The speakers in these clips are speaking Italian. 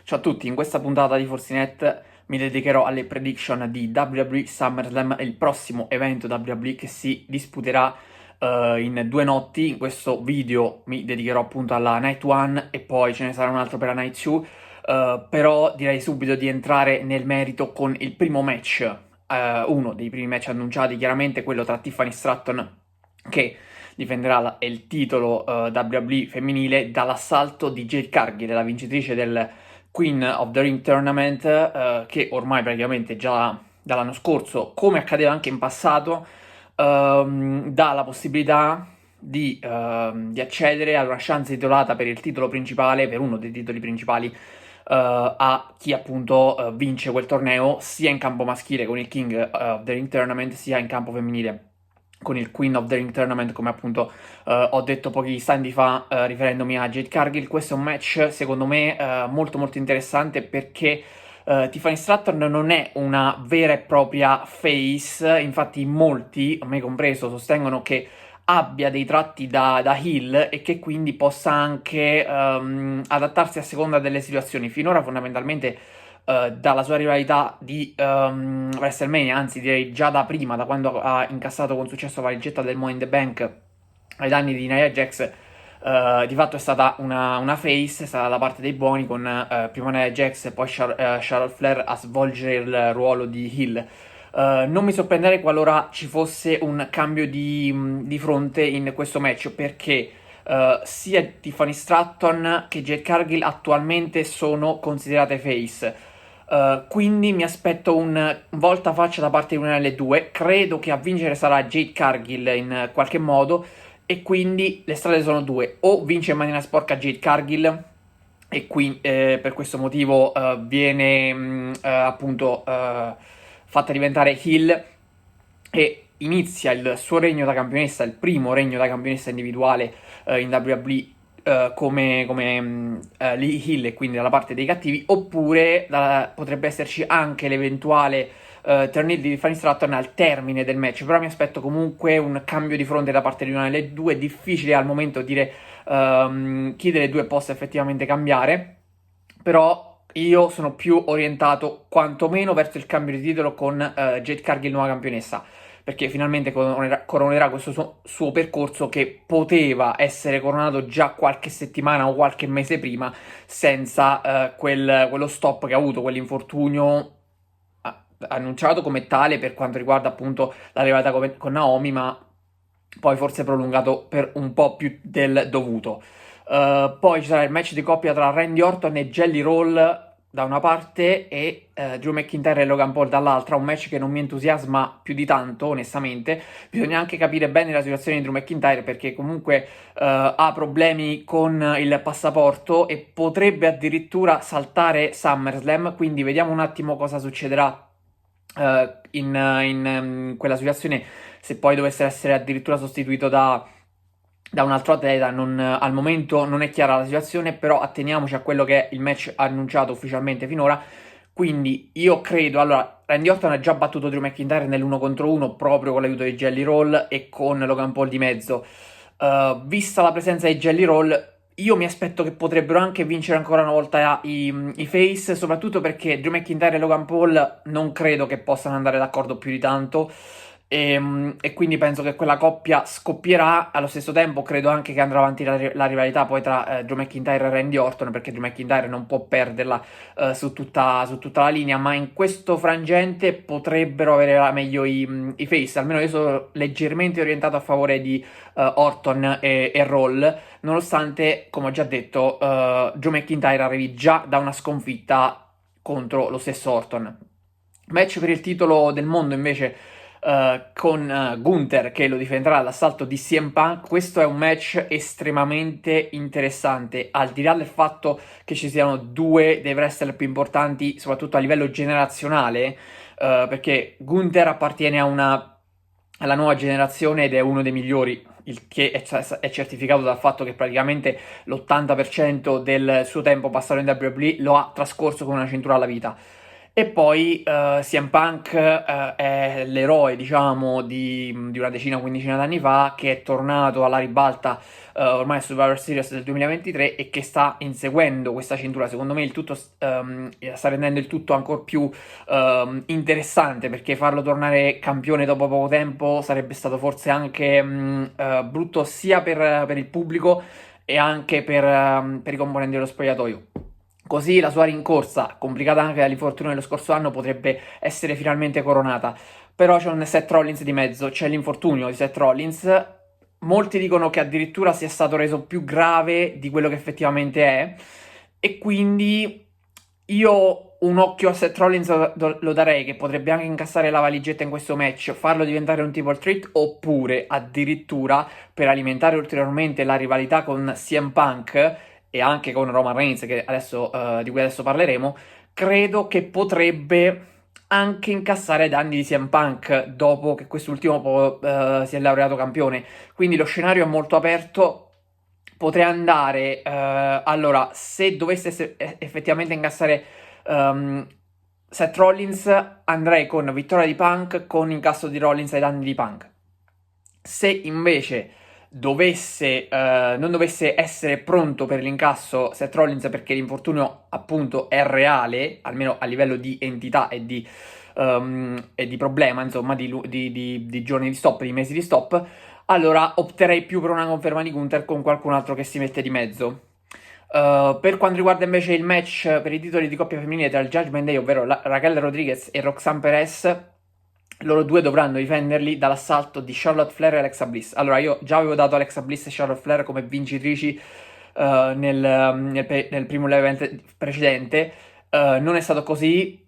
Ciao a tutti, in questa puntata di Forcinet mi dedicherò alle prediction di WWE SummerSlam, il prossimo evento WWE che si disputerà in 2 notti. In questo video mi dedicherò appunto alla Night 1 e poi ce ne sarà un altro per la Night 2, però direi subito di entrare nel merito con il primo match, uno dei primi match annunciati, chiaramente quello tra Tiffany Stratton che difenderà il titolo WWE femminile dall'assalto di Jade Cargill, la vincitrice del Queen of the Ring Tournament, che ormai praticamente già dall'anno scorso, come accadeva anche in passato, dà la possibilità di accedere ad una chance titolata per il titolo principale, per uno dei titoli principali, a chi appunto vince quel torneo, sia in campo maschile con il King of the Ring Tournament, sia in campo femminile con il Queen of the Ring Tournament, come appunto ho detto pochi istanti fa, riferendomi a Jade Cargill. Questo è un match secondo me molto molto interessante perché Tiffany Stratton non è una vera e propria face, infatti molti, me compreso, sostengono che abbia dei tratti da heel e che quindi possa anche adattarsi a seconda delle situazioni. Finora fondamentalmente dalla sua rivalità di WrestleMania, anzi direi già da prima, da quando ha incassato con successo la valigetta del Money in the Bank ai danni di Nia Jax, di fatto è stata una face, è stata da parte dei buoni con prima Nia Jax e poi Charlotte Flair a svolgere il ruolo di heel. Non mi sorprenderei qualora ci fosse un cambio di fronte in questo match perché sia Tiffany Stratton che Jade Cargill attualmente sono considerate face. Quindi mi aspetto un voltafaccia da parte di una delle due. Credo che a vincere sarà Jade Cargill in qualche modo. E quindi le strade sono due: o vince in maniera sporca Jade Cargill, e qui per questo motivo viene appunto fatta diventare heel e inizia il suo regno da campionessa, il primo regno da campionessa individuale in WWE, come Lee Hill e quindi dalla parte dei cattivi, oppure potrebbe esserci anche l'eventuale turn heel di Tiffany Stratton al termine del match. Però mi aspetto comunque un cambio di fronte da parte di una delle due. È difficile al momento dire chi delle due possa effettivamente cambiare, però io sono più orientato quantomeno verso il cambio di titolo con Jade Cargill nuova campionessa, perché finalmente coronerà questo suo percorso che poteva essere coronato già qualche settimana o qualche mese prima, senza quello stop che ha avuto, quell'infortunio annunciato come tale per quanto riguarda appunto la rivalità con Naomi, ma poi forse prolungato per un po' più del dovuto. Poi ci sarà il match di coppia tra Randy Orton e Jelly Roll da una parte e Drew McIntyre e Logan Paul dall'altra, un match che non mi entusiasma più di tanto, onestamente. Bisogna anche capire bene la situazione di Drew McIntyre perché comunque ha problemi con il passaporto e potrebbe addirittura saltare SummerSlam, quindi vediamo un attimo cosa succederà in quella situazione, se poi dovesse essere addirittura sostituito da un altro atleta. Al momento non è chiara la situazione, però atteniamoci a quello che è il match annunciato ufficialmente finora. Quindi io credo, allora, Randy Orton ha già battuto Drew McIntyre nell'1 contro 1 proprio con l'aiuto di Jelly Roll e con Logan Paul di mezzo. Vista la presenza di Jelly Roll, io mi aspetto che potrebbero anche vincere ancora una volta i face, soprattutto perché Drew McIntyre e Logan Paul non credo che possano andare d'accordo più di tanto. E quindi penso che quella coppia scoppierà. Allo stesso tempo credo anche che andrà avanti la rivalità poi tra Drew McIntyre e Randy Orton, perché Drew McIntyre non può perderla su tutta la linea, ma in questo frangente potrebbero avere la meglio i face. Almeno io sono leggermente orientato a favore di Orton e Roll, nonostante, come ho già detto, Drew McIntyre arrivi già da una sconfitta contro lo stesso Orton. Match per il titolo del mondo invece con Gunther che lo difenderà all'assalto di CM Punk. Questo è un match estremamente interessante, al di là del fatto che ci siano due dei wrestler più importanti, soprattutto a livello generazionale, perché Gunther appartiene alla nuova generazione ed è uno dei migliori, il che è certificato dal fatto che praticamente l'80% del suo tempo passato in WWE lo ha trascorso con una cintura alla vita. E poi CM Punk è l'eroe, diciamo, di una decina, quindicina d'anni fa, che è tornato alla ribalta ormai a Survivor Series del 2023 e che sta inseguendo questa cintura. Secondo me il tutto sta rendendo il tutto ancora più interessante, perché farlo tornare campione dopo poco tempo sarebbe stato forse anche brutto sia per il pubblico e anche per i componenti dello spogliatoio. Così la sua rincorsa, complicata anche dall'infortunio dello scorso anno, potrebbe essere finalmente coronata. Però c'è un Seth Rollins di mezzo, c'è l'infortunio di Seth Rollins. Molti dicono che addirittura sia stato reso più grave di quello che effettivamente è. E quindi io un occhio a Seth Rollins lo darei, che potrebbe anche incassare la valigetta in questo match, farlo diventare un triple threat, oppure addirittura per alimentare ulteriormente la rivalità con CM Punk e anche con Roman Reigns, che adesso, di cui adesso parleremo, credo che potrebbe anche incassare i danni di CM Punk dopo che quest'ultimo si è laureato campione. Quindi lo scenario è molto aperto. Potrei andare, allora, se dovesse effettivamente incassare Seth Rollins, andrei con vittoria di Punk con incasso di Rollins ai danni di Punk. Se invece non dovesse essere pronto per l'incasso Seth Rollins, perché l'infortunio appunto è reale, almeno a livello di entità e di problema, insomma, di giorni di stop, di mesi di stop, allora opterei più per una conferma di Gunther con qualcun altro che si mette di mezzo. Per quanto riguarda invece il match per i titoli di coppia femminile tra il Judgment Day, ovvero Raquel Rodriguez e Roxanne Perez, loro due dovranno difenderli dall'assalto di Charlotte Flair e Alexa Bliss. Allora, io già avevo dato Alexa Bliss e Charlotte Flair come vincitrici nel primo event precedente. Non è stato così.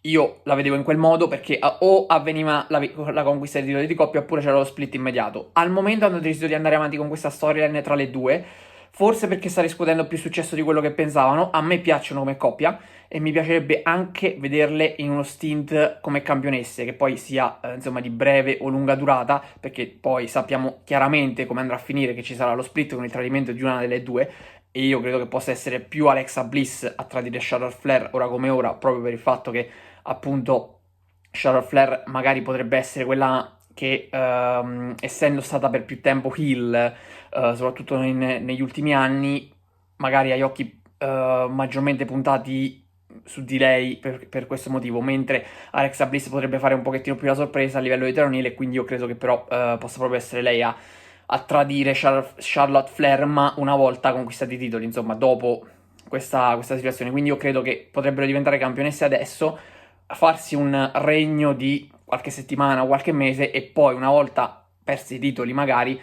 Io la vedevo in quel modo perché o avveniva la conquista dei titoli di coppia oppure c'era lo split immediato. Al momento hanno deciso di andare avanti con questa storyline tra le due, forse perché sta riscuotendo più successo di quello che pensavano. A me piacciono come coppia e mi piacerebbe anche vederle in uno stint come campionesse, che poi sia insomma di breve o lunga durata, perché poi sappiamo chiaramente come andrà a finire, che ci sarà lo split con il tradimento di una delle due. E io credo che possa essere più Alexa Bliss a tradire Charlotte Flair ora come ora, proprio per il fatto che appunto Charlotte Flair magari potrebbe essere quella che essendo stata per più tempo heel, soprattutto negli ultimi anni, magari ha gli occhi maggiormente puntati su di lei per questo motivo, mentre Alexa Bliss potrebbe fare un pochettino più la sorpresa a livello di Teronile, e quindi io credo che però possa proprio essere lei a tradire Charlotte Flair, ma una volta conquistati i titoli, insomma, dopo questa situazione. Quindi io credo che potrebbero diventare campionesse adesso, farsi un regno di qualche settimana, qualche mese, e poi una volta persi i titoli magari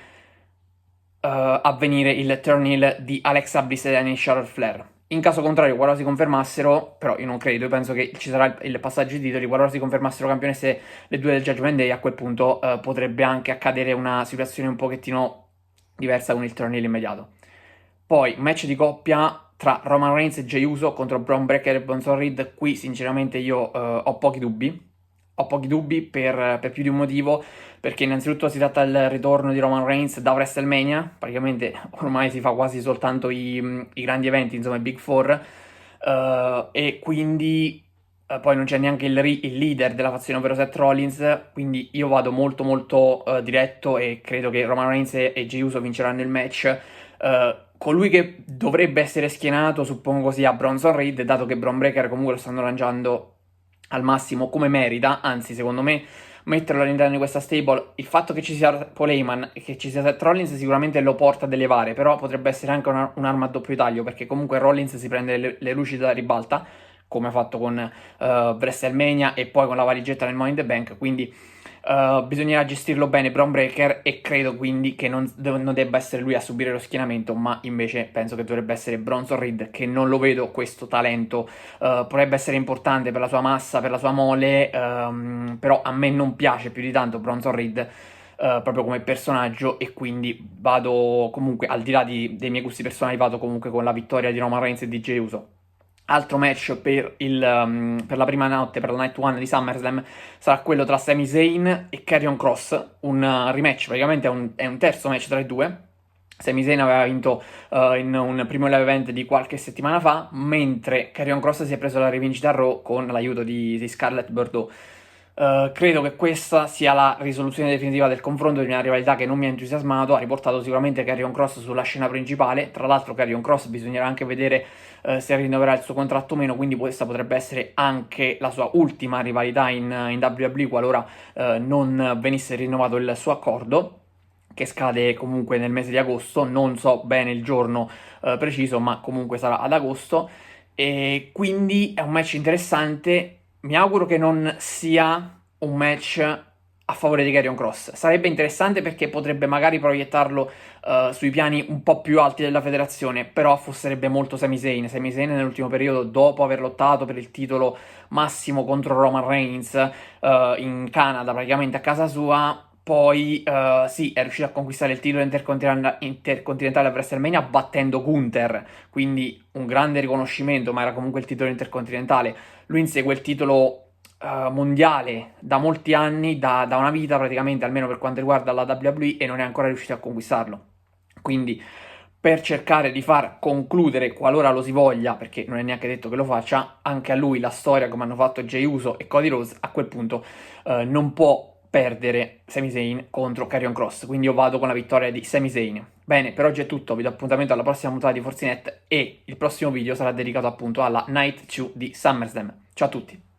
avvenire il turn heel di Alexa Bliss e Charlotte Flair. In caso contrario, qualora si confermassero, però io non credo, io penso che ci sarà il passaggio di titoli, qualora si confermassero campionesse le due del Judgment Day, a quel punto potrebbe anche accadere una situazione un pochettino diversa con il turn heel immediato. Poi, match di coppia tra Roman Reigns e Jey Uso contro Braun Breaker e Bronson Reed. Qui sinceramente io ho pochi dubbi. Ho pochi dubbi per più di un motivo, perché innanzitutto si tratta del ritorno di Roman Reigns da WrestleMania, praticamente ormai si fa quasi soltanto i grandi eventi, insomma i Big Four, e quindi poi non c'è neanche il leader della fazione, ovvero Seth Rollins, quindi io vado molto molto diretto e credo che Roman Reigns e Jey Uso vinceranno il match. Colui che dovrebbe essere schienato suppongo sia Bronson Reed, dato che Braun Breaker comunque lo stanno lanciando al massimo come merita, anzi secondo me metterlo all'interno di questa stable, il fatto che ci sia Paul Heyman e che ci sia Seth Rollins sicuramente lo porta ad elevare, però potrebbe essere anche un'arma a doppio taglio, perché comunque Rollins si prende le luci dalla ribalta, come ha fatto con WrestleMania e poi con la valigetta nel Money in the Bank, quindi bisognerà gestirlo bene Braun Breaker, e credo quindi che non debba essere lui a subire lo schienamento, ma invece penso che dovrebbe essere Bronson Reed, che non lo vedo questo talento. Potrebbe essere importante per la sua massa, per la sua mole, però a me non piace più di tanto Bronson Reed proprio come personaggio, e quindi vado comunque, al di là dei miei gusti personali, vado comunque con la vittoria di Roman Reigns e di Jey Uso. Altro match per la prima notte, per la Night 1 di SummerSlam, sarà quello tra Sami Zayn e Karrion Kross, un rematch, praticamente è un terzo match tra i due. Sami Zayn aveva vinto in un primo live event di qualche settimana fa, mentre Karrion Kross si è preso la rivincita a Raw con l'aiuto di Scarlett Bordeaux. Credo che questa sia la risoluzione definitiva del confronto di una rivalità che non mi ha entusiasmato, ha riportato sicuramente Karrion Kross sulla scena principale. Tra l'altro Karrion Kross bisognerà anche vedere se rinnoverà il suo contratto o meno, quindi questa potrebbe essere anche la sua ultima rivalità in WWE qualora non venisse rinnovato il suo accordo, che scade comunque nel mese di agosto. Non so bene il giorno preciso, ma comunque sarà ad agosto, e quindi è un match interessante. Mi auguro che non sia un match a favore di Karrion Kross. Sarebbe interessante perché potrebbe magari proiettarlo sui piani un po' più alti della federazione, però affosserebbe molto Sami Zayn. Sami Zayn nell'ultimo periodo, dopo aver lottato per il titolo massimo contro Roman Reigns in Canada, praticamente a casa sua, poi sì, è riuscito a conquistare il titolo intercontinentale a WrestleMania battendo Gunther, quindi un grande riconoscimento, ma era comunque il titolo intercontinentale. Lui insegue il titolo mondiale da molti anni, da una vita praticamente, almeno per quanto riguarda la WWE, e non è ancora riuscito a conquistarlo. Quindi, per cercare di far concludere, qualora lo si voglia, perché non è neanche detto che lo faccia, anche a lui la storia come hanno fatto Jey Uso e Cody Rhodes, a quel punto non può perdere Sami Zayn contro Karrion Kross. Quindi io vado con la vittoria di Sami Zayn. Bene, per oggi è tutto, vi do appuntamento alla prossima puntata di Forzinet, e il prossimo video sarà dedicato appunto alla Night 2 di SummerSlam. Ciao a tutti!